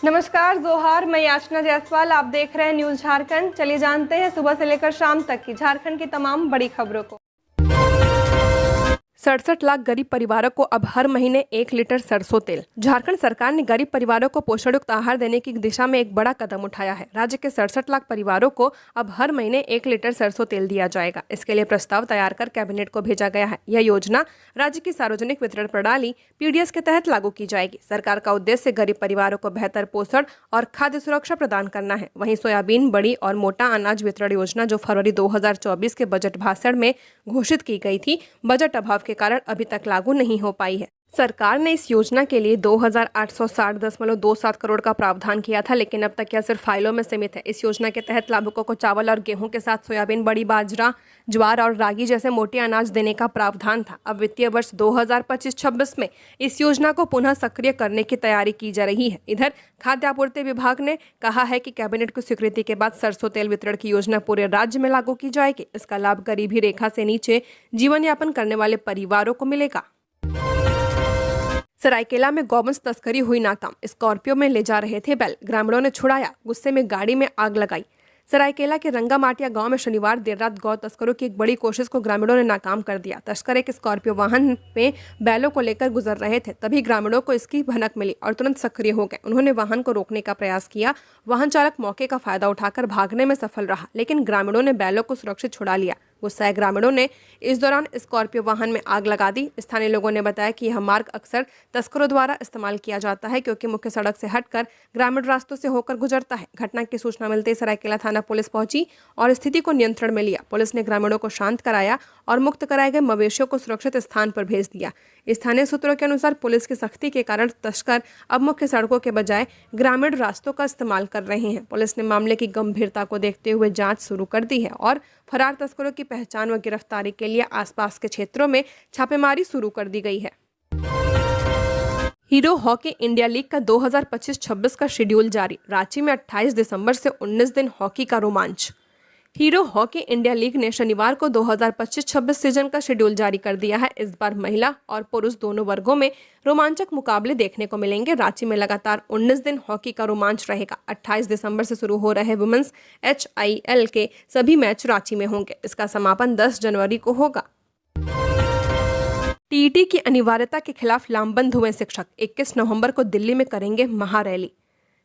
नमस्कार, जोहार। मैं याचना जायसवाल। आप देख रहे हैं न्यूज़ झारखंड। चलिए जानते हैं सुबह से लेकर शाम तक की झारखंड की तमाम बड़ी खबरों को। 67 लाख गरीब परिवारों को अब हर महीने 1 लीटर सरसों तेल। झारखंड सरकार ने गरीब परिवारों को पोषण युक्त आहार देने की दिशा में एक बड़ा कदम उठाया है। राज्य के 67 लाख परिवारों को अब हर महीने 1 लीटर सरसों तेल दिया जाएगा। इसके लिए प्रस्ताव तैयार कर कैबिनेट को भेजा गया है। यह योजना राज्य की सार्वजनिक वितरण प्रणाली पीडीएस के तहत लागू की जाएगी। सरकार का उद्देश्य गरीब परिवारों को बेहतर पोषण और खाद्य सुरक्षा प्रदान करना है। वहीं सोयाबीन, बड़ी और मोटा अनाज वितरण योजना जो फरवरी 2024 के बजट भाषण में घोषित की गई थी, बजट अभाव के कारण अभी तक लागू नहीं हो पाई है। सरकार ने इस योजना के लिए 2860.27 करोड़ का प्रावधान किया था, लेकिन अब तक यह सिर्फ फाइलों में सीमित है। इस योजना के तहत लाभुकों को चावल और गेहूं के साथ सोयाबीन, बड़ी, बाजरा, ज्वार और रागी जैसे मोटे अनाज देने का प्रावधान था। अब वित्तीय वर्ष 2025-26 में इस योजना को पुनः सक्रिय करने की तैयारी की जा रही है। इधर खाद्य आपूर्ति विभाग ने कहा है कि कैबिनेट की स्वीकृति के बाद सरसों तेल वितरण की योजना पूरे राज्य में लागू की जाएगी। इसका लाभ गरीबी रेखा से नीचे जीवन यापन करने वाले परिवारों को मिलेगा। सरायकेला में गौवंश तस्करी हुई नाकाम। स्कॉर्पियो में ले जा रहे थे बैल, ग्रामीणों ने छुड़ाया, गुस्से में गाड़ी में आग लगाई। सरायकेला के रंगामाटिया गांव में शनिवार देर रात गौ तस्करों की एक बड़ी कोशिश को ग्रामीणों ने नाकाम कर दिया। तस्कर एक स्कॉर्पियो वाहन में बैलों को लेकर गुजर रहे थे, तभी ग्रामीणों को इसकी भनक मिली और तुरंत सक्रिय हो गए। उन्होंने वाहन को रोकने का प्रयास किया। वाहन चालक मौके का फायदा उठाकर भागने में सफल रहा, लेकिन ग्रामीणों ने बैलों को सुरक्षित छुड़ा लिया। गुस्साए ग्रामीणों ने इस दौरान स्कॉर्पियो वाहन में आग लगा दी। स्थानीय लोगों ने बताया कि यह मार्ग अक्सर तस्करों द्वारा इस्तेमाल किया जाता है, क्योंकि मुख्य सड़क से हटकर ग्रामीण रास्तों से होकर गुजरता है। घटना की सूचना मिलते ही सरायकेला थाना पुलिस पहुंची और स्थिति को नियंत्रण में लिया। पुलिस ने ग्रामीणों को शांत कराया और मुक्त कराए गए मवेशियों को सुरक्षित स्थान पर भेज दिया। स्थानीय सूत्रों के अनुसार पुलिस की सख्ती के कारण तस्कर अब मुख्य सड़कों के बजाय ग्रामीण रास्तों का इस्तेमाल कर रहे हैं। पुलिस ने मामले की गंभीरता को देखते हुए जांच शुरू कर दी है और फरार तस्करों की पहचान व गिरफ्तारी के लिए आसपास के क्षेत्रों में छापेमारी शुरू कर दी गई है। हीरो हॉकी इंडिया लीग का 2025-26 का शेड्यूल जारी। रांची में 28 दिसंबर से 19 दिन हॉकी का रोमांच। हीरो हॉकी इंडिया लीग ने शनिवार को 2025-26 सीजन का शेड्यूल जारी कर दिया है। इस बार महिला और पुरुष दोनों वर्गों में रोमांचक मुकाबले देखने को मिलेंगे। रांची में लगातार 19 दिन हॉकी का रोमांच रहेगा। 28 दिसंबर से शुरू हो रहे वुमेन्स HIL के सभी मैच रांची में होंगे। इसका समापन 10 जनवरी को होगा। टीईटी की अनिवार्यता के खिलाफ लामबंद हुए शिक्षक 21 नवंबर को दिल्ली में करेंगे महारैली।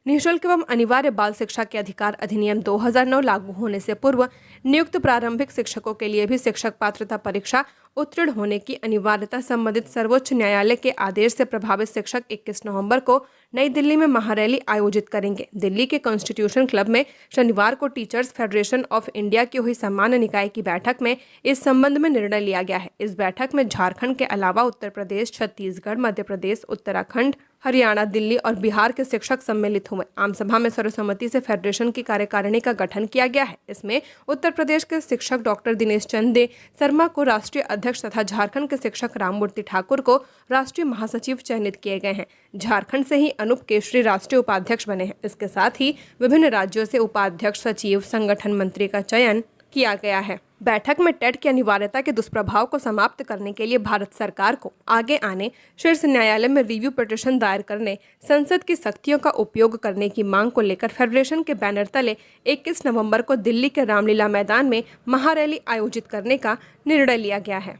निःशुल्क एवं अनिवार्य बाल शिक्षा के अधिकार अधिनियम 2009 लागू होने से पूर्व नियुक्त प्रारंभिक शिक्षकों के लिए भी शिक्षक पात्रता परीक्षा उत्तीर्ण होने की अनिवार्यता संबंधित सर्वोच्च न्यायालय के आदेश से प्रभावित शिक्षक 21 नवंबर को नई दिल्ली में महारैली आयोजित करेंगे। दिल्ली के कॉन्स्टिट्यूशन क्लब में शनिवार को टीचर्स फेडरेशन ऑफ इंडिया की हुई सामान्य निकाय की बैठक में इस संबंध में निर्णय लिया गया है। इस बैठक में झारखंड के अलावा उत्तर प्रदेश, छत्तीसगढ़, मध्य प्रदेश, उत्तराखंड, हरियाणा, दिल्ली और बिहार के शिक्षक सम्मिलित हुए। आम सभा में सर्वसम्मति से फेडरेशन की कार्यकारिणी का गठन किया गया है। इसमें उत्तर प्रदेश के शिक्षक डॉक्टर दिनेश चंद्र शर्मा को राष्ट्रीय अध्यक्ष तथा झारखंड के शिक्षक राममूर्ति ठाकुर को राष्ट्रीय महासचिव चयनित किए गए हैं। झारखंड से ही अनूप केशरी राष्ट्रीय उपाध्यक्ष बने हैं। इसके साथ ही विभिन्न राज्यों से उपाध्यक्ष, सचिव, संगठन मंत्री का चयन किया गया है। बैठक में टेट की अनिवार्यता के दुष्प्रभाव को समाप्त करने के लिए भारत सरकार को आगे आने, शीर्ष न्यायालय में रिव्यू पिटीशन दायर करने, संसद की शक्तियों का उपयोग करने की मांग को लेकर फेडरेशन के बैनर तले 21 नवंबर को दिल्ली के रामलीला मैदान में महारैली आयोजित करने का निर्णय लिया गया है।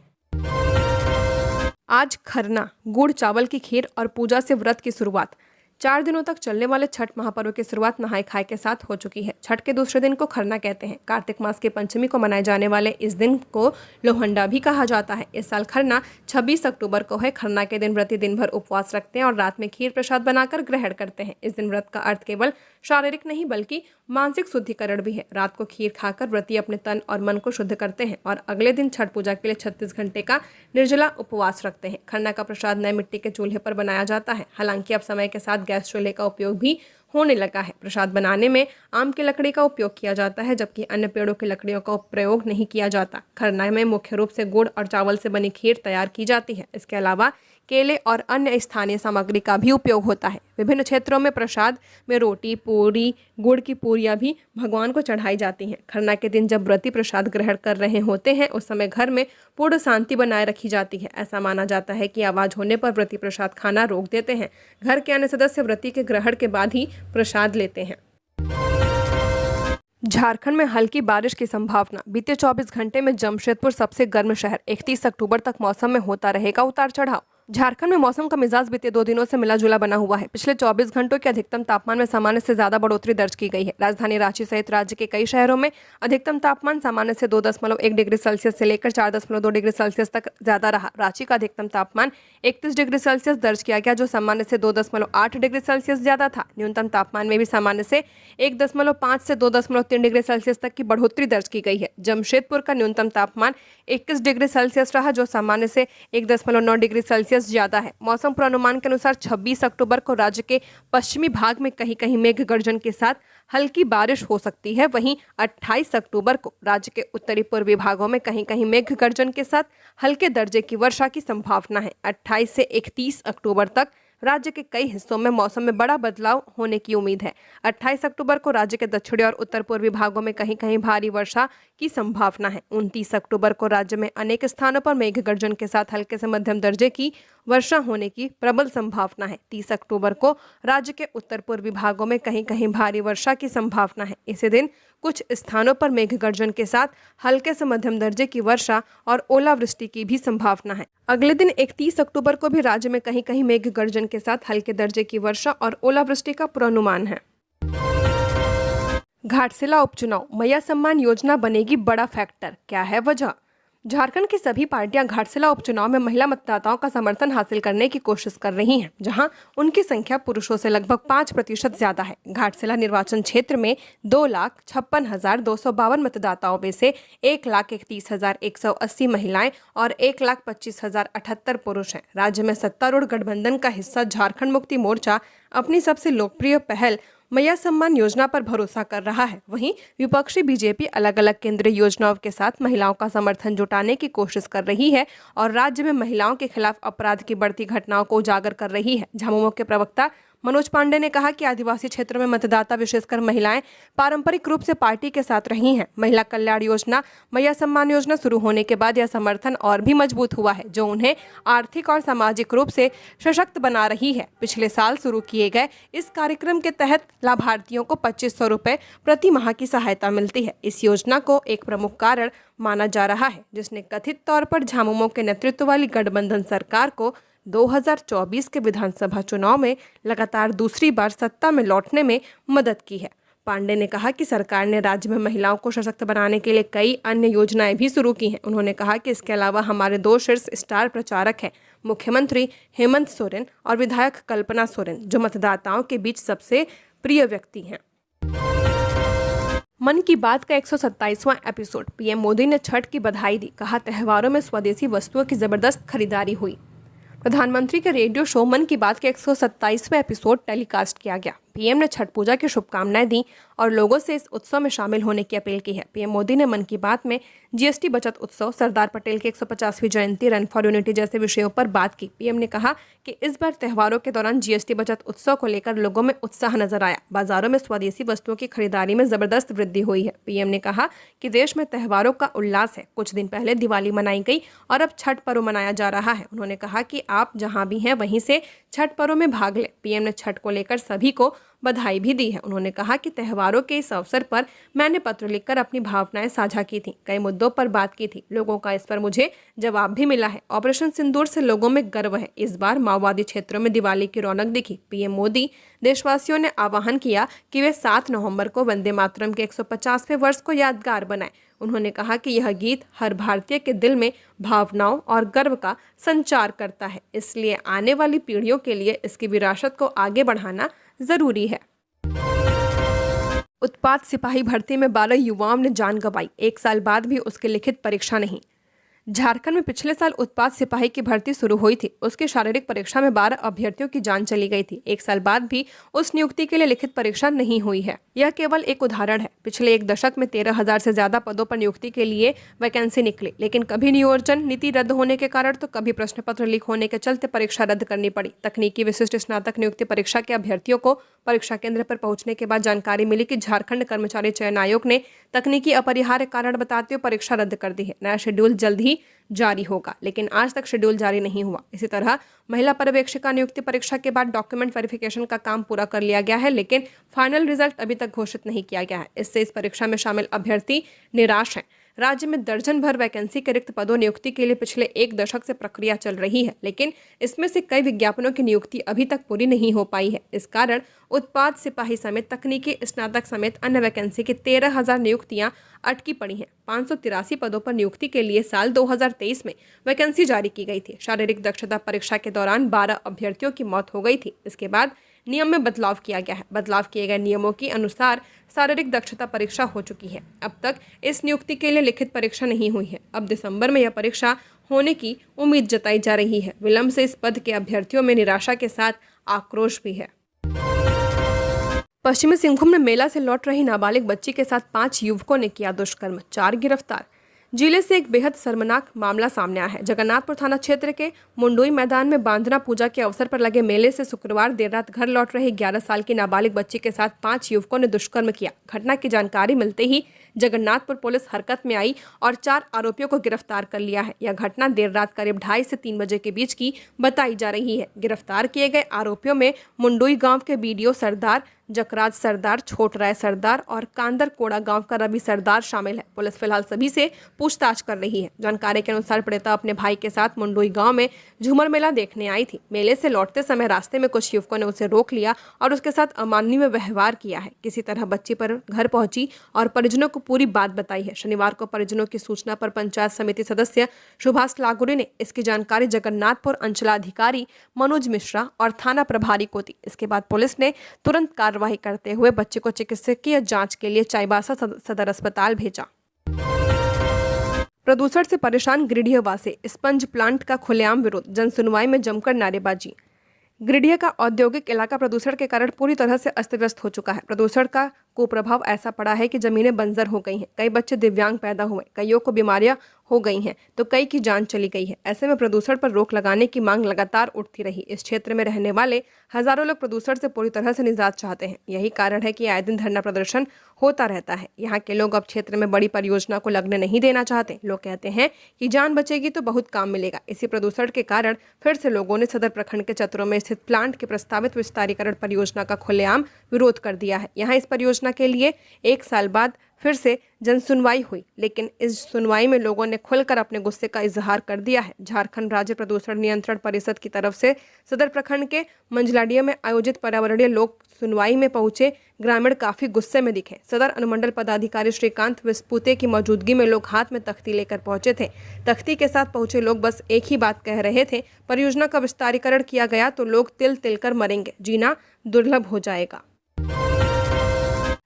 आज खरना, गुड़ चावल की खीर और पूजा से व्रत की शुरुआत। 4 दिनों तक चलने वाले छठ महापर्व की शुरुआत नहाय खाए के साथ हो चुकी है। छठ के दूसरे दिन को खरना कहते हैं। कार्तिक मास की पंचमी को मनाए जाने वाले इस दिन को लोहंडा भी कहा जाता है। इस साल खरना 26 अक्टूबर को है। खरना के दिन व्रती दिन भर उपवास रखते हैं और रात में खीर प्रसाद बनाकर ग्रहण करते हैं। इस दिन व्रत का अर्थ केवल शारीरिक नहीं बल्कि मानसिक शुद्धिकरण भी है। रात को खीर खाकर व्रती अपने तन और मन को शुद्ध करते हैं और अगले दिन छठ पूजा के लिए 36 घंटे का निर्जला उपवास रखते हैं। खरना का प्रसाद नए मिट्टी के चूल्हे पर बनाया जाता है। हालांकि अब समय के साथ गैस चूल्हे का उपयोग भी होने लगा है। प्रसाद बनाने में आम की लकड़ी का उपयोग किया जाता है, जबकि अन्य पेड़ों की लकड़ियों का प्रयोग नहीं किया जाता। खरना में मुख्य रूप से गुड़ और चावल से बनी खीर तैयार की जाती है। इसके अलावा केले और अन्य स्थानीय सामग्री का भी उपयोग होता है। विभिन्न क्षेत्रों में प्रसाद में रोटी, पूरी, गुड़ की पूरियां भी भगवान को चढ़ाई जाती हैं। खरना के दिन जब व्रती प्रसाद ग्रहण कर रहे होते हैं उस समय घर में पूर्ण शांति बनाए रखी जाती है। ऐसा माना जाता है कि आवाज होने पर व्रती प्रसाद खाना रोक देते हैं। घर के अन्य सदस्य व्रती के ग्रहण के बाद ही प्रसाद लेते हैं। झारखंड में हल्की बारिश की संभावना। बीते 24 घंटे में जमशेदपुर सबसे गर्म शहर। 31 अक्टूबर तक मौसम में होता रहेगा उतार चढ़ाव। झारखंड में मौसम का मिजाज बीते 2 दिनों से मिला जुला बना हुआ है। पिछले 24 घंटों के अधिकतम तापमान में सामान्य से ज्यादा बढ़ोतरी दर्ज की गई है। राजधानी रांची सहित राज्य के कई शहरों में अधिकतम तापमान सामान्य से 2.1 डिग्री सेल्सियस से लेकर 4.2 डिग्री सेल्सियस तक ज्यादा रहा। रांची का अधिकतम तापमान 31 डिग्री सेल्सियस दर्ज किया गया, जो सामान्य से 2.8 डिग्री सेल्सियस ज्यादा था। न्यूनतम तापमान में भी सामान्य से 1.5 से 2.3 डिग्री सेल्सियस तक की बढ़ोतरी दर्ज की गई है। जमशेदपुर का न्यूनतम तापमान 21 डिग्री सेल्सियस रहा, जो सामान्य से 1.9 डिग्री सेल्सियस ज्यादा है। मौसम पूर्वानुमान के अनुसार 26 अक्टूबर को राज्य के पश्चिमी भाग में कहीं कहीं मेघ गर्जन के साथ हल्की बारिश हो सकती है। वहीं 28 अक्टूबर को राज्य के उत्तरी पूर्वी भागों में कहीं कहीं मेघ गर्जन के साथ हल्के दर्जे की वर्षा की संभावना है। 28 से 31 अक्टूबर तक राज्य के कई हिस्सों में मौसम में बड़ा बदलाव होने की उम्मीद है। 28 अक्टूबर को राज्य के दक्षिणी और उत्तर पूर्वी भागों में कहीं कहीं भारी वर्षा की संभावना है। 29 अक्टूबर को राज्य में अनेक स्थानों पर मेघ गर्जन के साथ हल्के से मध्यम दर्जे की वर्षा होने की प्रबल संभावना है। 30 अक्टूबर को राज्य के उत्तर पूर्वी भागों में कहीं कहीं भारी वर्षा की संभावना है। इसी दिन कुछ स्थानों पर मेघ गर्जन के साथ हल्के से मध्यम दर्जे की वर्षा और ओलावृष्टि की भी संभावना है। अगले दिन 31 अक्टूबर को भी राज्य में कहीं कहीं मेघ गर्जन के साथ हल्के दर्जे की वर्षा और ओलावृष्टि का पूर्वानुमान है। घाटशिला उपचुनाव, मैया सम्मान योजना बनेगी बड़ा फैक्टर, क्या है वजह? झारखंड की सभी पार्टियां घाटशिला उपचुनाव में महिला मतदाताओं का समर्थन हासिल करने की कोशिश कर रही हैं, जहां उनकी संख्या पुरुषों से लगभग 5% ज्यादा है। घाटशिला निर्वाचन क्षेत्र में 2,56,252 मतदाताओं में से 1,31,180 महिलाएं और 1,25,078 पुरुष हैं। राज्य में सत्तारूढ़ गठबंधन का हिस्सा झारखंड मुक्ति मोर्चा अपनी सबसे लोकप्रिय पहल मैया सम्मान योजना पर भरोसा कर रहा है। वहीं विपक्षी बीजेपी अलग अलग केंद्रीय योजनाओं के साथ महिलाओं का समर्थन जुटाने की कोशिश कर रही है और राज्य में महिलाओं के खिलाफ अपराध की बढ़ती घटनाओं को उजागर कर रही है। झामुमो के प्रवक्ता मनोज पांडे ने कहा कि आदिवासी क्षेत्रों में मतदाता विशेषकर महिलाएं पारंपरिक रूप से पार्टी के साथ रही हैं। महिला कल्याण योजना मैया सम्मान योजना शुरू होने के बाद यह समर्थन और भी मजबूत हुआ है, जो उन्हें आर्थिक और सामाजिक रूप से सशक्त बना रही है। पिछले साल शुरू किए गए इस कार्यक्रम के तहत लाभार्थियों को 2500 रुपए प्रति माह की सहायता मिलती है। इस योजना को एक प्रमुख कारण माना जा रहा है, जिसने कथित तौर पर झामुमो के नेतृत्व वाली गठबंधन सरकार को 2024 के विधानसभा चुनाव में लगातार दूसरी बार सत्ता में लौटने में मदद की है। पांडे ने कहा कि सरकार ने राज्य में महिलाओं को सशक्त बनाने के लिए कई अन्य योजनाएं भी शुरू की हैं। उन्होंने कहा कि इसके अलावा हमारे 2 शीर्ष स्टार प्रचारक हैं, मुख्यमंत्री हेमंत सोरेन और विधायक कल्पना सोरेन, जो मतदाताओं के बीच सबसे प्रिय व्यक्ति हैं। मन की बात का 127वां एपिसोड। पीएम मोदी ने छठ की बधाई दी, कहा त्योहारों में स्वदेशी वस्तुओं की जबरदस्त खरीदारी हुई। प्रधानमंत्री के रेडियो शो मन की बात के 127वें एपिसोड टेलीकास्ट किया गया। पीएम ने छठ पूजा की शुभकामनाएं दी और लोगों से इस उत्सव में शामिल होने की अपील की है। पीएम मोदी ने मन की बात में जीएसटी बचत उत्सव, सरदार पटेल की 150वीं जयंती, रन फॉर यूनिटी जैसे विषयों पर बात की। पीएम ने कहा कि इस बार त्योहारों के दौरान जीएसटी बचत उत्सव को लेकर लोगों में उत्साह नजर आया। बाजारों में स्वदेशी वस्तुओं की खरीदारी में जबरदस्त वृद्धि हुई है। पीएम ने कहा कि देश में त्योहारों का उल्लास है। कुछ दिन पहले दिवाली मनाई गई और अब छठ पर्व मनाया जा रहा है। उन्होंने कहा कि आप जहां भी हैं वहीं से छठ पर्व में भाग लें। पीएम ने छठ को लेकर सभी को बधाई भी दी है। उन्होंने कहा कि त्योहारों के इस अवसर पर मैंने पत्र लिखकर अपनी भावनाएं साझा की थी, कई मुद्दों पर बात की थी। लोगों का इस पर मुझे जवाब भी मिला है। ऑपरेशन सिंदूर से लोगों में गर्व है। इस बार माओवादी क्षेत्रों में दिवाली की रौनक दिखी। पीएम मोदी देशवासियों ने आह्वान किया कि वे 7 नवंबर को वंदे मातरम के 150वें वर्ष को यादगार बनाएं। उन्होंने कहा कि यह गीत हर भारतीय के दिल में भावनाओं और गर्व का संचार करता है, इसलिए आने वाली पीढ़ियों के लिए इसकी विरासत को आगे बढ़ाना जरूरी है। उत्पात सिपाही भर्ती में 12 युवाओं ने जान गंवाई, 1 साल बाद भी उसकी लिखित परीक्षा नहीं। झारखंड में पिछले साल उत्पाद सिपाही की भर्ती शुरू हुई थी। उसकी शारीरिक परीक्षा में 12 अभ्यर्थियों की जान चली गई थी। एक साल बाद भी उस नियुक्ति के लिए लिखित परीक्षा नहीं हुई है। यह केवल एक उदाहरण है। पिछले एक दशक में 13,000 से ज्यादा पदों पर नियुक्ति के लिए वैकेंसी निकली, लेकिन कभी नियोजन नीति रद्द होने के कारण तो कभी प्रश्न पत्र लीक होने के चलते परीक्षा रद्द करनी पड़ी। तकनीकी विशिष्ट स्नातक नियुक्ति परीक्षा के अभ्यर्थियों को परीक्षा केंद्र पर पहुंचने के बाद जानकारी मिली कि झारखंड कर्मचारी चयन आयोग ने तकनीकी अपरिहार्य कारण बताते हुए परीक्षा रद्द कर दी है। नया शेड्यूल जल्द ही जारी होगा, लेकिन आज तक शेड्यूल जारी नहीं हुआ। इसी तरह महिला पर्यवेक्षिका नियुक्ति परीक्षा के बाद डॉक्यूमेंट वेरिफिकेशन का काम पूरा कर लिया गया है, लेकिन फाइनल रिजल्ट अभी तक घोषित नहीं किया गया है। इससे इस परीक्षा में शामिल अभ्यर्थी निराश हैं। राज्य में दर्जन भर वैकेंसी के रिक्त पदों नियुक्ति के लिए पिछले एक दशक से प्रक्रिया चल रही है, लेकिन इसमें से कई विज्ञापनों की नियुक्ति अभी तक पूरी नहीं हो पाई है। इस कारण उत्पाद सिपाही समेत तकनीकी स्नातक समेत अन्य वैकेंसी की 13,000 नियुक्तियां अटकी पड़ी हैं। 583 पदों पर नियुक्ति के लिए साल 2023 में वैकेंसी जारी की गई थी। शारीरिक दक्षता परीक्षा के दौरान 12 अभ्यर्थियों की मौत हो गई थी। इसके बाद नियम में बदलाव किया गया है। बदलाव किए गए नियमों के अनुसार शारीरिक दक्षता परीक्षा हो चुकी है। अब तक इस नियुक्ति के लिए लिखित परीक्षा नहीं हुई है। अब दिसंबर में यह परीक्षा होने की उम्मीद जताई जा रही है। विलंब से इस पद के अभ्यर्थियों में निराशा के साथ आक्रोश भी है। पश्चिमी सिंहभूम में मेला से लौट रही नाबालिग बच्ची के साथ 5 युवकों ने किया दुष्कर्म, 4 गिरफ्तार। जिले से एक बेहद शर्मनाक मामला सामने आया है। जगन्नाथपुर थाना क्षेत्र के मुंडोई मैदान में बांधना पूजा के अवसर पर लगे मेले से शुक्रवार देर रात घर लौट रही 11 साल की नाबालिग बच्ची के साथ 5 युवकों ने दुष्कर्म किया। घटना की जानकारी मिलते ही जगन्नाथपुर पुलिस हरकत में आई और 4 आरोपियों को गिरफ्तार कर लिया है। यह घटना देर रात करीब 2:30 से 3 बजे के बीच की बताई जा रही है। गिरफ्तार किए गए आरोपियों में मुंडोई गांव के बीडीओ सरदार जकराज सरदार, छोटराय सरदार और कांदर कोड़ा गांव का रवि सरदार शामिल है। पुलिस फिलहाल सभी से पूछताछ कर रही है। जानकारी के अनुसार पीड़िता अपने भाई के साथ मुंडोई गांव में झूमर मेला देखने आई थी। मेले से लौटते समय रास्ते में कुछ युवकों ने उसे रोक लिया और उसके साथ अमानवीय व्यवहार किया है। किसी तरह बच्ची पर घर पहुंची और परिजनों को पूरी बात बताई है। शनिवार को परिजनों की सूचना पर पंचायत समिति सदस्य सुभाष लागुरी ने इसकी जानकारी जगन्नाथपुर अंचलाधिकारी मनोज मिश्रा और थाना प्रभारी को दी। इसके बाद पुलिस ने तुरंत कार्रवाई करते हुए बच्चे को चिकित्सकीय जांच के लिए चाईबासा सदर अस्पताल भेजा। प्रदूषण से परेशान गिरिडीह वासी, स्पंज प्लांट का खुलेआम विरोध, जनसुनवाई में जमकर नारेबाजी। गिरिडीह का औद्योगिक इलाका प्रदूषण के कारण पूरी तरह से अस्त व्यस्त हो चुका है। प्रदूषण का कुप्रभाव ऐसा पड़ा है कि जमीनें बंजर हो गई हैं। कई बच्चे दिव्यांग पैदा हुए, कईयों को बीमारियां हो गई हैं, तो कई की जान चली गई है। ऐसे में प्रदूषण पर रोक लगाने की मांग लगातार उठती रही। इस क्षेत्र में रहने वाले हजारों लोग प्रदूषण से पूरी तरह से निजात चाहते हैं। यही कारण है कि आए दिन धरना प्रदर्शन होता रहता है। यहाँ के लोग अब क्षेत्र में बड़ी परियोजना को लगने नहीं देना चाहते। लोग कहते हैं कि जान बचेगी तो बहुत काम मिलेगा। इसी प्रदूषण के कारण फिर से लोगों ने सदर प्रखंड के चतरों में स्थित प्लांट के प्रस्तावित विस्तारीकरण परियोजना का खुलेआम विरोध कर दिया है। यहाँ इस परियोजना के लिए 1 साल बाद फिर से जनसुनवाई हुई, लेकिन इस सुनवाई में लोगों ने खुलकर अपने गुस्से का इजहार कर दिया है। झारखंड राज्य प्रदूषण नियंत्रण परिषद की तरफ से सदर प्रखंड के मंझलाडिया में आयोजित पर्यावरणीय लोक सुनवाई में पहुंचे ग्रामीण काफी गुस्से में दिखे। सदर अनुमंडल पदाधिकारी श्रीकांत विस्पुते की मौजूदगी में लोग हाथ में तख्ती लेकर पहुंचे थे। तख्ती के साथ पहुंचे लोग बस एक ही बात कह रहे थे, परियोजना का विस्तारीकरण किया गया तो लोग तिल तिल कर मरेंगे, जीना दुर्लभ हो जाएगा।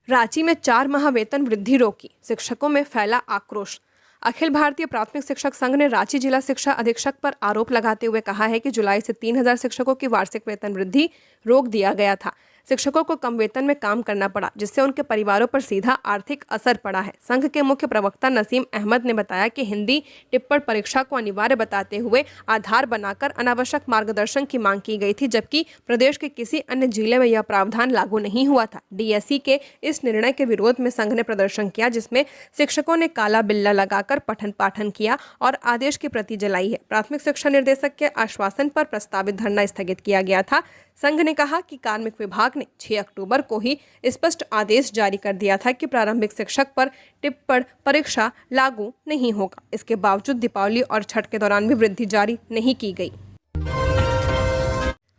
रांची में 4 माह वेतन वृद्धि रोकी, शिक्षकों में फैला आक्रोश। अखिल भारतीय प्राथमिक शिक्षक संघ ने रांची जिला शिक्षा अधीक्षक पर आरोप लगाते हुए कहा है कि जुलाई से 3,000 शिक्षकों की वार्षिक वेतन वृद्धि रोक दिया गया था। शिक्षकों को कम वेतन में काम करना पड़ा, जिससे उनके परिवारों पर सीधा आर्थिक असर पड़ा है। संघ के मुख्य प्रवक्ता नसीम अहमद ने बताया कि हिंदी टिप्पण परीक्षा को अनिवार्य बताते हुए आधार बनाकर अनावश्यक मार्गदर्शन की मांग की गई थी, जबकि प्रदेश के किसी अन्य जिले में यह प्रावधान लागू नहीं हुआ था। डीएससी के इस निर्णय के विरोध में संघ ने प्रदर्शन किया, जिसमें शिक्षकों ने काला बिल्ला लगाकर पठन पाठन किया और आदेश की प्रति जलाई है। प्राथमिक शिक्षा निर्देशक के आश्वासन पर प्रस्तावित धरना स्थगित किया गया था। संघ ने कहा कि कार्मिक विभाग ने 6 अक्टूबर को ही स्पष्ट आदेश जारी कर दिया था कि प्रारंभिक शिक्षक पर टिप्पण परीक्षा लागू नहीं होगा। इसके बावजूद दीपावली और छठ के दौरान भी वृद्धि जारी नहीं की गई।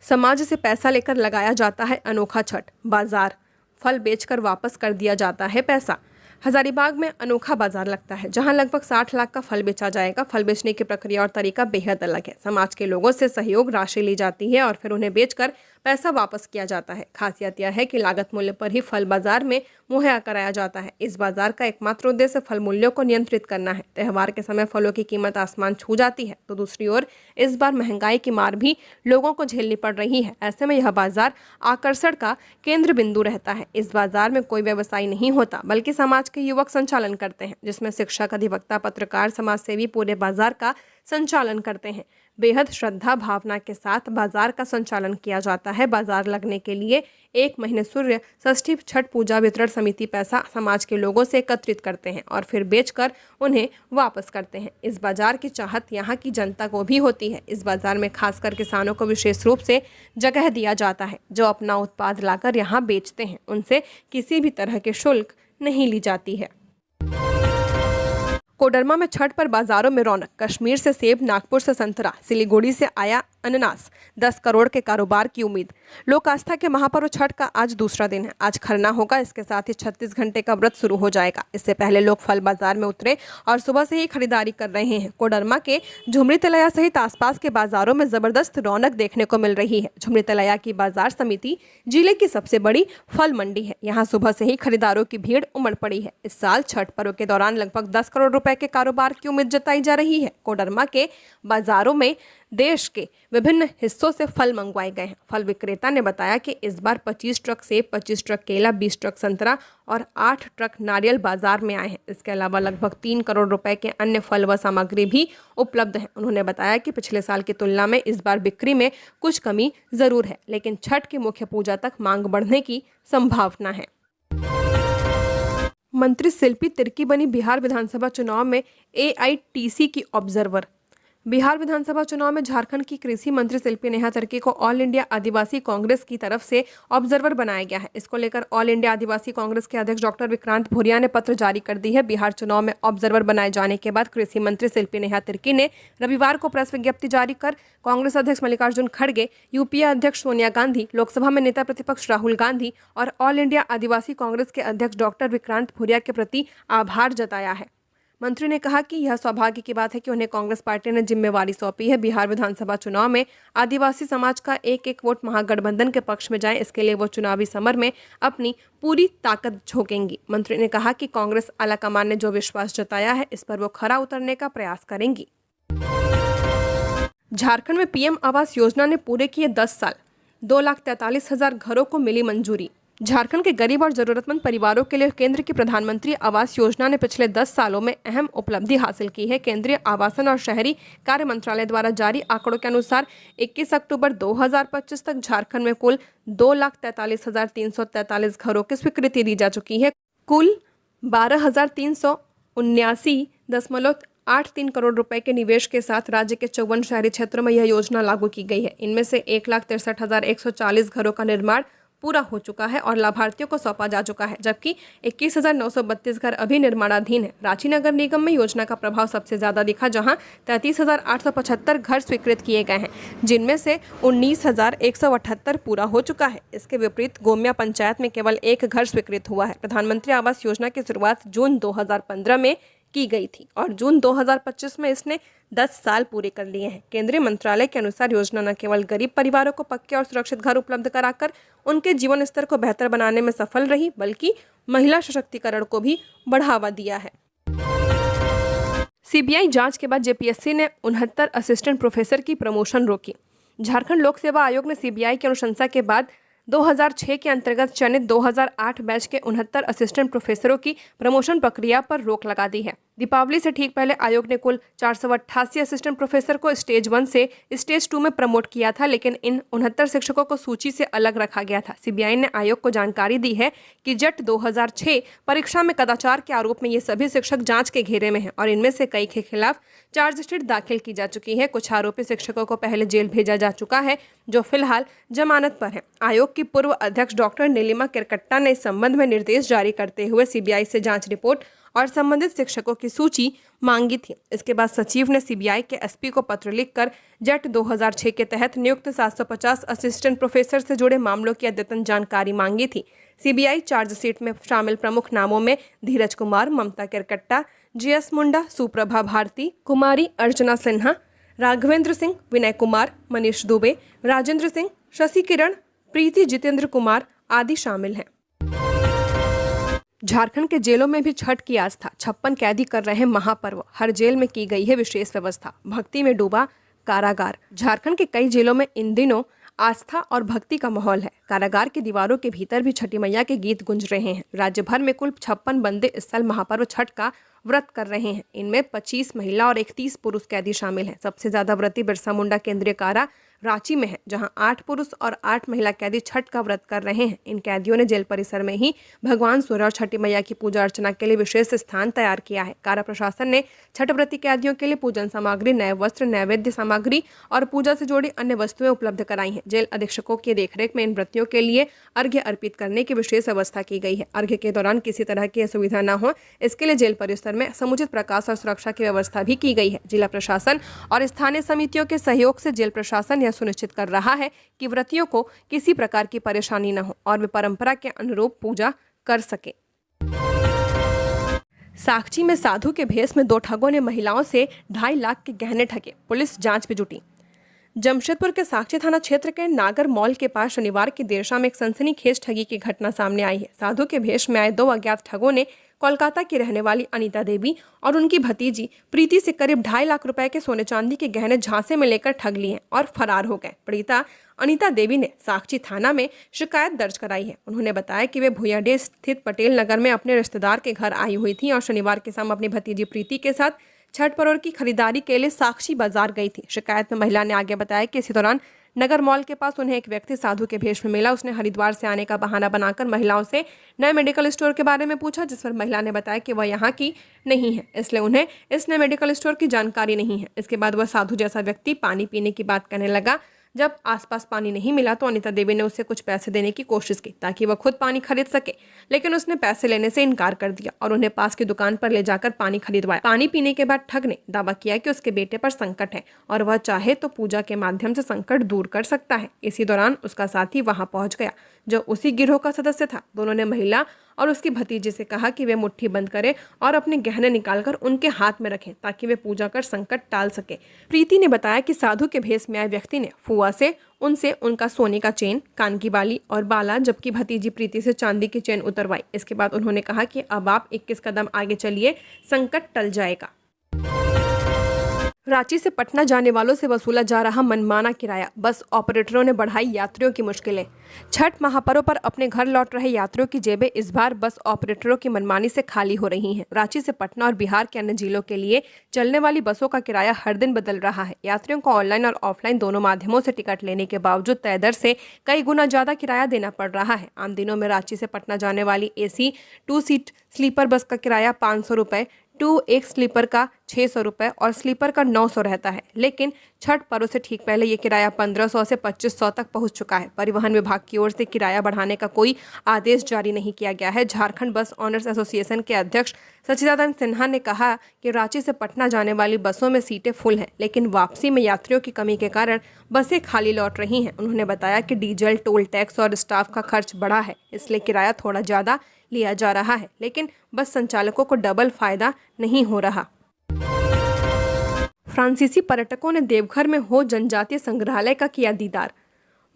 समाज से पैसा लेकर लगाया जाता है अनोखा छठ बाजार, फल बेचकर वापस कर दिया जाता है पैसा। हजारीबाग में अनोखा बाजार लगता है, जहां लगभग 60 लाख का फल बेचा जाएगा। फल बेचने की प्रक्रिया और तरीका बेहद अलग है। समाज के लोगों से सहयोग राशि ली जाती है और फिर उन्हें बेचकर पैसा वापस किया जाता है। खासियत यह है कि लागत मूल्य पर ही फल बाजार में मुहैया कराया जाता है। इस बाजार का एकमात्र उद्देश्य फल मूल्यों को नियंत्रित करना है। त्यौहार के समय फलों की कीमत आसमान छू जाती है, तो दूसरी ओर इस बार महंगाई की मार भी लोगों को झेलनी पड़ रही है। ऐसे में यह बाजार आकर्षण का केंद्र बिंदु रहता है। इस बाजार में कोई व्यवसायी नहीं होता, बल्कि समाज के युवक संचालन करते हैं, जिसमें शिक्षक, अधिवक्ता, पत्रकार, समाजसेवी पूरे बाजार का संचालन करते हैं। बेहद श्रद्धा भावना के साथ बाजार का संचालन किया जाता है। बाजार लगने के लिए 1 महीने सूर्य षष्ठी छठ पूजा वितरण समिति पैसा समाज के लोगों से एकत्रित करते हैं और फिर बेचकर उन्हें वापस करते हैं। इस बाजार की चाहत यहाँ की जनता को भी होती है। इस बाजार में खासकर किसानों को विशेष रूप से जगह दिया जाता है, जो अपना उत्पाद लाकर यहाँ बेचते हैं। उनसे किसी भी तरह के शुल्क नहीं ली जाती है। कोडरमा में छठ पर बाजारों में रौनक। कश्मीर से सेब, नागपुर से संतरा, सिलीगुड़ी से आया अनानास, 10 करोड़ के कारोबार की उम्मीद। लोक आस्था के महापर्व छठ का आज दूसरा दिन है। आज खरना होगा। इसके साथ ही 36 घंटे का व्रत शुरू हो जाएगा। इससे पहले लोग फल बाजार में उतरे और सुबह से ही खरीदारी कर रहे हैं। कोडरमा के झुमरी तलैया सहित आसपास के बाजारों में जबरदस्त रौनक देखने को मिल रही है। झुमरी तलैया की बाजार समिति जिले की सबसे बड़ी फल मंडी है। यहाँ सुबह से ही खरीदारों की भीड़ उमड़ पड़ी है। इस साल छठ पर्व के दौरान लगभग 10 करोड़ रुपए के कारोबार की उम्मीद जताई जा रही है। कोडरमा के बाजारों में देश के विभिन्न हिस्सों से फल मंगवाए गए हैं। फल विक्रेता ने बताया कि इस बार 25 ट्रक सेब, 25 ट्रक केला, 20 ट्रक संतरा और 8 ट्रक नारियल बाजार में आए हैं। इसके अलावा लगभग 3 करोड़ रुपए के अन्य फल व सामग्री भी उपलब्ध है। उन्होंने बताया कि पिछले साल की तुलना में इस बार बिक्री में कुछ कमी जरूर है, लेकिन छठ की मुख्य पूजा तक मांग बढ़ने की संभावना है। मंत्री शिल्पी तिर्की बनी बिहार विधानसभा चुनाव में AITC की ऑब्जर्वर। बिहार विधानसभा चुनाव में झारखंड की कृषि मंत्री शिल्पी नेहा तिर्की को ऑल इंडिया आदिवासी कांग्रेस की तरफ से ऑब्जर्वर बनाया गया है। इसको लेकर ऑल इंडिया आदिवासी कांग्रेस के अध्यक्ष डॉक्टर विक्रांत भूरिया ने पत्र जारी कर दी है। बिहार चुनाव में ऑब्जर्वर बनाए जाने के बाद कृषि मंत्री शिल्पी नेहा तिर्की ने रविवार को प्रेस विज्ञप्ति जारी कर कांग्रेस अध्यक्ष मल्लिकार्जुन खड़गे, यूपीए अध्यक्ष सोनिया गांधी, लोकसभा में नेता प्रतिपक्ष राहुल गांधी और ऑल इंडिया आदिवासी कांग्रेस के अध्यक्ष डॉक्टर विक्रांत भूरिया के प्रति आभार जताया है। मंत्री ने कहा कि यह सौभाग्य की बात है कि उन्हें कांग्रेस पार्टी ने जिम्मेवारी सौंपी है। बिहार विधानसभा चुनाव में आदिवासी समाज का एक वोट महागठबंधन के पक्ष में जाए, इसके लिए वो चुनावी समर में अपनी पूरी ताकत झोंकेंगी। मंत्री ने कहा कि कांग्रेस आलाकमान ने जो विश्वास जताया है, इस पर वो खरा उतरने का प्रयास करेंगी। झारखंड में PM आवास योजना ने पूरे किए 10 साल, 2,43,000 घरों को मिली मंजूरी। झारखंड के गरीब और जरूरतमंद परिवारों के लिए केंद्र की प्रधानमंत्री आवास योजना ने पिछले 10 सालों में अहम उपलब्धि हासिल की है। केंद्रीय आवासन और शहरी कार्य मंत्रालय द्वारा जारी आंकड़ों के अनुसार 21 अक्टूबर 2025 तक झारखंड में कुल 2,43,343 घरों की स्वीकृति दी जा चुकी है। कुल 12,379.83 करोड़ रुपए के निवेश के साथ राज्य के 54 शहरी क्षेत्रों में यह योजना लागू की गई है। इनमें से 1,63,140 घरों का निर्माण पूरा हो चुका है और लाभार्थियों को सौंपा जा चुका है, जबकि 21,932 घर अभी निर्माणाधीन है। रांची नगर निगम में योजना का प्रभाव सबसे ज्यादा दिखा, जहां 33,875 घर स्वीकृत किए गए हैं, जिनमें से 19,178 पूरा हो चुका है। इसके विपरीत गोमिया पंचायत में केवल 1 घर स्वीकृत हुआ है। प्रधानमंत्री आवास योजना की शुरुआत जून 2015 में की गई थी और जून 2025 में इसने 10 साल पूरे कर लिए हैं। केंद्रीय मंत्रालय के अनुसार योजना न केवल गरीब परिवारों को पक्के और सुरक्षित घर उपलब्ध कराकर उनके जीवन स्तर को बेहतर बनाने में सफल रही, बल्कि महिला सशक्तिकरण को भी बढ़ावा दिया है। CBI जांच के बाद JPSC ने 69 असिस्टेंट प्रोफेसर की प्रमोशन रोकी। झारखंड लोक सेवा आयोग ने CBI की अनुशंसा के बाद 2006 के अंतर्गत चयनित 2008 बैच के 69 असिस्टेंट प्रोफेसरों की प्रमोशन प्रक्रिया पर रोक लगा दी है। दीपावली से ठीक पहले आयोग ने कुल 488 असिस्टेंट प्रोफेसर को स्टेज 1 से स्टेज 2 में प्रमोट किया था, लेकिन इन 69 शिक्षकों को सूची से अलग रखा गया था। CBI ने आयोग को जानकारी दी है कि JET 2006 परीक्षा में कदाचार के आरोप में ये सभी शिक्षक जांच के घेरे में हैं और इनमें से कई के खिलाफ चार्जशीट दाखिल की जा चुकी है। कुछ आरोपी शिक्षकों को पहले जेल भेजा जा चुका है, जो फिलहाल जमानत पर है। आयोग की पूर्व अध्यक्ष डॉक्टर नीलिमा किरकट्टा ने इस संबंध में निर्देश जारी करते हुए CBI से जांच रिपोर्ट और संबंधित शिक्षकों की सूची मांगी थी। इसके बाद सचिव ने CBI के SP को पत्र लिखकर JET 2006 के तहत नियुक्त 750 असिस्टेंट प्रोफेसर से जुड़े मामलों की अद्यतन जानकारी मांगी थी। CBI चार्जशीट में शामिल प्रमुख नामों में धीरज कुमार, ममता किरकट्टा, GS मुंडा, सुप्रभा भारती, कुमारी अर्चना सिन्हा, राघवेंद्र सिंह, विनय कुमार, मनीष दुबे, राजेंद्र सिंह, शशि किरण, प्रीति, जितेंद्र कुमार आदि शामिल हैं। झारखंड के जेलों में भी छठ की आस्था, 56 कैदी कर रहे हैं महापर्व, हर जेल में की गई है विशेष व्यवस्था, भक्ति में डूबा कारागार। झारखंड के कई जेलों में इन दिनों आस्था और भक्ति का माहौल है। कारागार की दीवारों के भीतर भी छठी मैया के गीत गूंज रहे हैं। राज्य भर में कुल 56 बंदे इस साल महापर्व छठ का व्रत कर रहे हैं। इनमें 25 महिला और 31 पुरुष कैदी शामिल हैं। सबसे ज्यादा व्रती बिरसा मुंडा केंद्रीय कारा रांची में है, जहां 8 पुरुष और 8 महिला कैदी छठ का व्रत कर रहे हैं। इन कैदियों ने जेल परिसर में ही भगवान सूर्य और छठी मैया की पूजा अर्चना के लिए विशेष स्थान तैयार किया है। कारा प्रशासन ने छठ व्रती कैदियों के लिए पूजन सामग्री, नए वस्त्र, नैवेद्य सामग्री और पूजा से जुड़ी अन्य वस्तुएं उपलब्ध कराई हैं। जेल अधीक्षकों की देखरेख में इन व्रतियों के लिए अर्घ्य अर्पित करने की विशेष व्यवस्था की गई है। अर्घ्य के दौरान किसी तरह की असुविधा न हो, इसके लिए जेल परिसर में समुचित प्रकाश और सुरक्षा की व्यवस्था भी की गई है। जिला प्रशासन और स्थानीय समितियों के सहयोग से जेल प्रशासन यह सुनिश्चित कर रहा है कि व्रतियों को किसी प्रकार की परेशानी न हो और वे परंपरा के अनुरूप पूजा कर सके। साक्षी में साधु के भेष में 2 ठगों ने महिलाओं से 2.5 लाख के गहने ठगे, पुलिस जांच में जुटी। जमशेदपुर के साक्षी थाना क्षेत्र के नागर मॉल के पास शनिवार की देर शाम एक सनसनीखेज ठगी की घटना सामने आई है। साधु के भेष में आए 2 अज्ञात ठगों ने कोलकाता की रहने वाली अनीता देवी और उनकी भतीजी प्रीति से करीब 2.5 लाख रुपए के सोने चांदी के गहने झांसे में लेकर ठग लिए और फरार हो गए। पीड़िता अनीता देवी ने साक्षी थाना में शिकायत दर्ज कराई है। उन्होंने बताया कि वे भुयाडे स्थित पटेल नगर में अपने रिश्तेदार के घर आई हुई थी और शनिवार के शाम अपनी भतीजी प्रीति के साथ छठ पर्व की खरीदारी के लिए साक्षी बाजार गई थी। शिकायत में महिला ने आगे बताया कि इसी दौरान नगर मॉल के पास उन्हें एक व्यक्ति साधु के भेष में मिला। उसने हरिद्वार से आने का बहाना बनाकर महिलाओं से नए मेडिकल स्टोर के बारे में पूछा, जिस पर महिला ने बताया कि वह यहाँ की नहीं है, इसलिए उन्हें इस नए मेडिकल स्टोर की जानकारी नहीं है। इसके बाद वह साधु जैसा व्यक्ति पानी पीने की बात कहने लगा। जब आसपास पानी नहीं मिला तो अनीता देवी ने उसे कुछ पैसे देने की कोशिश की ताकि वह खुद पानी खरीद सके, लेकिन उसने पैसे लेने से इनकार कर दिया और उन्हें पास की दुकान पर ले जाकर पानी खरीदवाया। पानी पीने के बाद ठग ने दावा किया कि उसके बेटे पर संकट है और वह चाहे तो पूजा के माध्यम से संकट दूर कर सकता है। इसी दौरान उसका साथी वहां पहुंच गया जो उसी गिरोह का सदस्य था। दोनों ने महिला और उसकी भतीजी से कहा कि वे मुट्ठी बंद करें और अपने गहने निकालकर उनके हाथ में रखें ताकि वे पूजा कर संकट टाल सके। प्रीति ने बताया कि साधु के भेष में आए व्यक्ति ने फुआ से उनसे उनका सोने का चेन, कान की बाली और बाला, जबकि भतीजी प्रीति से चांदी की चेन उतरवाई। इसके बाद उन्होंने कहा कि अब आप 21 कदम आगे चलिए, संकट टल जाएगा। रांची से पटना जाने वालों से वसूला जा रहा मनमाना किराया, बस ऑपरेटरों ने बढ़ाई यात्रियों की मुश्किलें। छठ महापर्व पर अपने घर लौट रहे यात्रियों की जेबें इस बार बस ऑपरेटरों की मनमानी से खाली हो रही हैं। रांची से पटना और बिहार के अन्य जिलों के लिए चलने वाली बसों का किराया हर दिन बदल रहा है। यात्रियों को ऑनलाइन और ऑफलाइन दोनों माध्यमों से टिकट लेने के बावजूद तय दर से कई गुना ज्यादा किराया देना पड़ रहा है। आम दिनों में रांची से पटना जाने वाली AC 2 सीट स्लीपर बस का किराया 500 रुपए, 2 स्लीपर का 600 रुपए और स्लीपर का 900 रहता है, लेकिन छठ पर्व से ठीक पहले ये किराया 1500 से 2500 तक पहुंच चुका है। परिवहन विभाग की ओर से किराया बढ़ाने का कोई आदेश जारी नहीं किया गया है। झारखंड बस ऑनर्स एसोसिएशन के अध्यक्ष सच्चिदानंद सिन्हा ने कहा कि रांची से पटना जाने वाली बसों में सीटें फुल हैं, लेकिन वापसी में यात्रियों की कमी के कारण बसें खाली लौट रही हैं। उन्होंने बताया कि डीजल, टोल टैक्स और स्टाफ का खर्च बढ़ा है, इसलिए किराया थोड़ा ज़्यादा लिया जा रहा है, लेकिन बस संचालकों को डबल फायदा नहीं हो रहा। फ्रांसीसी पर्यटकों ने देवघर में हो जनजातीय संग्रहालय का किया दीदार।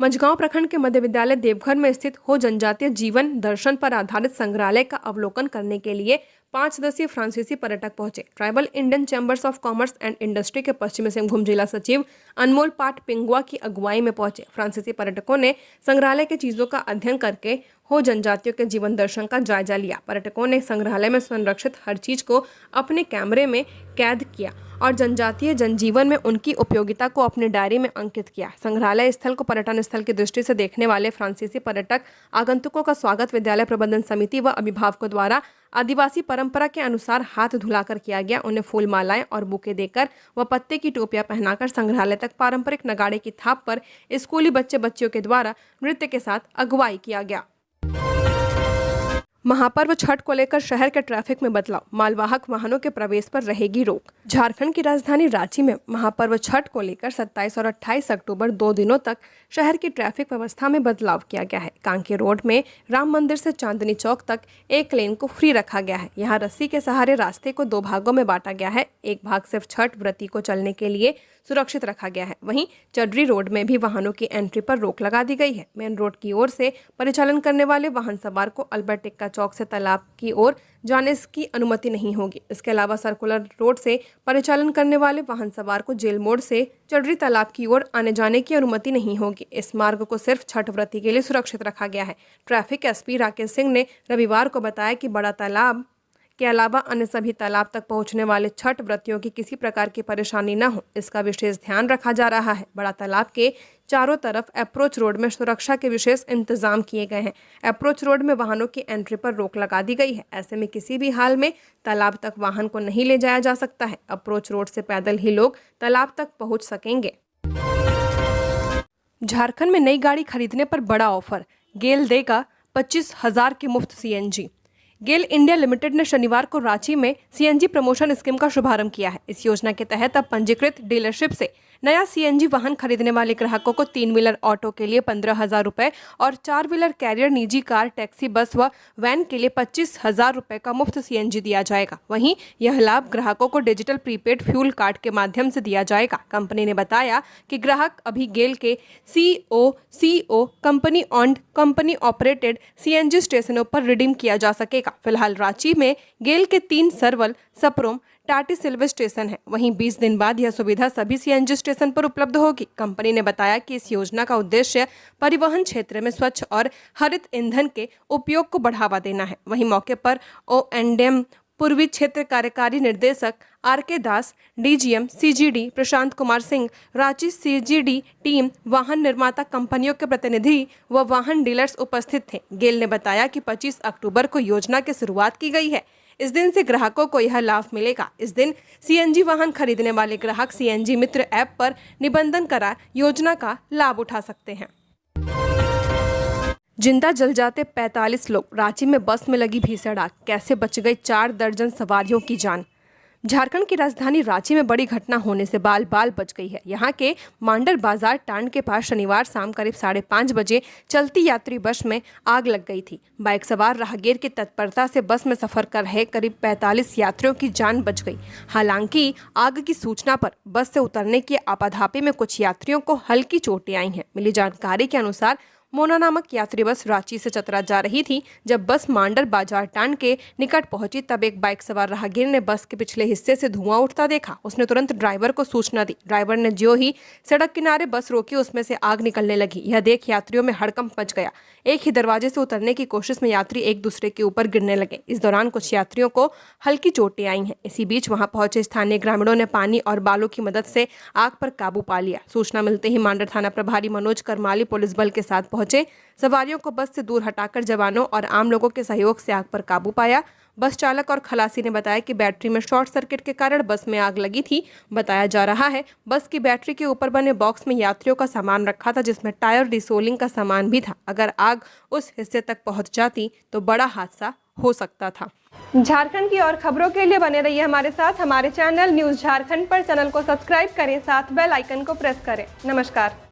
मझगांव प्रखंड के मध्य विद्यालय देवघर में स्थित हो जनजातीय जीवन दर्शन पर आधारित संग्रहालय का अवलोकन करने के लिए 5 सदस्यीय फ्रांसीसी पर्यटक पहुंचे। Tribal Indian chambers of commerce and industry के पश्चिमी सिंहभूम जिला सचिव अनमोल पाट पिंगुआ की अगुवाई में पहुंचे। फ्रांसीसी पर्यटकों ने संग्रहालय के चीजों का अध्ययन करके हो जनजातियों के जीवन दर्शन का जायजा लिया। पर्यटकों ने संग्रहालय में संरक्षित हर चीज को अपने कैमरे में कैद किया और जनजातीय जनजीवन में उनकी उपयोगिता को अपने डायरी में अंकित किया। संग्रहालय स्थल को पर्यटन स्थल की दृष्टि से देखने वाले फ्रांसीसी पर्यटक आगंतुकों का स्वागत विद्यालय प्रबंधन समिति व अभिभावकों द्वारा आदिवासी परंपरा के अनुसार हाथ धुलाकर किया गया। उन्हें फूल मालाएं और बुके देकर व पत्ते की टोपियां पहनाकर संग्रहालय तक पारंपरिक नगाड़े की थाप पर स्कूली बच्चियों के द्वारा नृत्य के साथ अगुवाई किया गया। महापर्व छठ को लेकर शहर के ट्रैफिक में बदलाव, मालवाहक वाहनों के प्रवेश पर रहेगी रोक। झारखंड की राजधानी रांची में महापर्व छठ को लेकर 27 और 28 अक्टूबर 2 दिनों तक शहर की ट्रैफिक व्यवस्था में बदलाव किया गया है। कांके रोड में राम मंदिर से चांदनी चौक तक एक लेन को फ्री रखा गया है। यहाँ रस्सी के सहारे रास्ते को 2 भागों में बांटा गया है। एक भाग सिर्फ छठ व्रती को चलने के लिए सुरक्षित रखा गया है। वहीं चड्री रोड में भी वाहनों की एंट्री पर रोक लगा दी गई है। मेन रोड की ओर से परिचालन करने वाले वाहन सवार को अल्बर्ट एक्का चौक से तालाब की ओर जाने की अनुमति नहीं होगी। इसके अलावा सर्कुलर रोड से परिचालन करने वाले वाहन सवार को जेल मोड़ से चड्री तालाब की ओर आने जाने की अनुमति नहीं होगी। इस मार्ग को सिर्फ छठ व्रती के लिए सुरक्षित रखा गया है। ट्रैफिक एसपी राकेश सिंह ने रविवार को बताया कि बड़ा तालाब के अलावा अन्य सभी तालाब तक पहुंचने वाले छठ व्रतियों की किसी प्रकार की परेशानी न हो, इसका विशेष ध्यान रखा जा रहा है। बड़ा तालाब के चारों तरफ अप्रोच रोड में सुरक्षा के विशेष इंतजाम किए गए हैं। अप्रोच रोड में वाहनों की एंट्री पर रोक लगा दी गई है। ऐसे में किसी भी हाल में तालाब तक वाहन को नहीं ले जाया जा सकता है। अप्रोच रोड से पैदल ही लोग तालाब तक पहुंच सकेंगे। झारखंड में नई गाड़ी खरीदने पर बड़ा ऑफर, गेल देगा 25,000 के मुफ्त सीएनजी। गेल इंडिया लिमिटेड ने शनिवार को रांची में सीएनजी प्रमोशन स्कीम का शुभारंभ किया है। इस योजना के तहत अब पंजीकृत डीलरशिप से नया सीएनजी वाहन खरीदने वाले ग्राहकों को 3 व्हीलर ऑटो के लिए 15,000 रुपए और 4 व्हीलर कैरियर, निजी कार, टैक्सी, बस व वैन के लिए 25,000 रुपए का मुफ्त सीएनजी दिया जाएगा। वहीं यह लाभ ग्राहकों को डिजिटल प्रीपेड फ्यूल कार्ड के माध्यम से दिया जाएगा। कंपनी ने बताया कि ग्राहक अभी गेल के CO company owned, company operated CNG स्टेशनों पर रिडीम किया जा सकेगा। फिलहाल रांची में गेल के 3 सरवल, सप्रोम, टाटी सिल्वर स्टेशन है। वहीं 20 दिन बाद यह सुविधा सभी सीएनजी स्टेशन पर उपलब्ध होगी। कंपनी ने बताया कि इस योजना का उद्देश्य परिवहन क्षेत्र में स्वच्छ और हरित ईंधन के उपयोग को बढ़ावा देना है। वहीं मौके पर O&M पूर्वी क्षेत्र कार्यकारी निर्देशक RK दास, DGM CGD Prashant Kumar Singh, Ranchi CGD team, वाहन निर्माता कंपनियों के प्रतिनिधि व वाहन डीलर्स उपस्थित थे। गेल ने बताया कि 25 अक्टूबर को योजना की शुरुआत की गई है। इस दिन से ग्राहकों को यह लाभ मिलेगा। इस दिन सीएनजी वाहन खरीदने वाले ग्राहक सीएनजी मित्र ऐप पर निबंधन करा योजना का लाभ उठा सकते हैं। जिंदा जल जाते 45 लोग, रांची में बस में लगी भीषण आग, कैसे बच गई 4 दर्जन सवारियों की जान। झारखंड की राजधानी रांची में बड़ी घटना होने से बाल बाल बच गई है। यहाँ के मांडर बाजार टांड के पास शनिवार शाम करीब 5:30 बजे चलती यात्री बस में आग लग गई थी। बाइक सवार राहगीर की तत्परता से बस में सफर कर रहे करीब 45 यात्रियों की जान बच गई। हालांकि आग की सूचना पर बस से उतरने की आपाधापी में कुछ यात्रियों को हल्की चोटें आई हैं। मिली जानकारी के अनुसार मोना नामक यात्री बस रांची से चतरा जा रही थी। जब बस मांडर बाजार टांड के निकट पहुंची तब एक बाइक सवार राहगीर ने बस के पिछले हिस्से से धुआं उठता देखा। उसने तुरंत ड्राइवर को सूचना दी। ड्राइवर ने जो ही सड़क किनारे बस रोकी उसमें से आग निकलने लगी। यह देख यात्रियों में हड़कंप मच गया। एक ही दरवाजे से उतरने की कोशिश में यात्री एक दूसरे के ऊपर गिरने लगे। इस दौरान कुछ यात्रियों को हल्की चोटें आई हैं। इसी बीच वहां पहुंचे स्थानीय ग्रामीणों ने पानी और बालों की मदद से आग पर काबू पा लिया। सूचना मिलते ही मांडर थाना प्रभारी मनोज करमाली पुलिस बल के साथ पहुंचे। सवारियों को बस से दूर हटाकर जवानों और आम लोगों के सहयोग से आग पर काबू पाया। बस चालक और खलासी ने बताया कि बैटरी में शॉर्ट सर्किट के कारण बस में आग लगी थी। बताया जा रहा है बस की बैटरी के ऊपर बने बॉक्स में यात्रियों का सामान रखा था, जिसमें टायर डिसोलिंग का सामान भी था। अगर आग उस हिस्से तक पहुंच जाती तो बड़ा हादसा हो सकता था। झारखंड की और खबरों के लिए बने रहिए हमारे साथ। हमारे चैनल न्यूज़ झारखंड पर चैनल को सब्सक्राइब करें, साथ बेल आइकन को प्रेस करें। नमस्कार।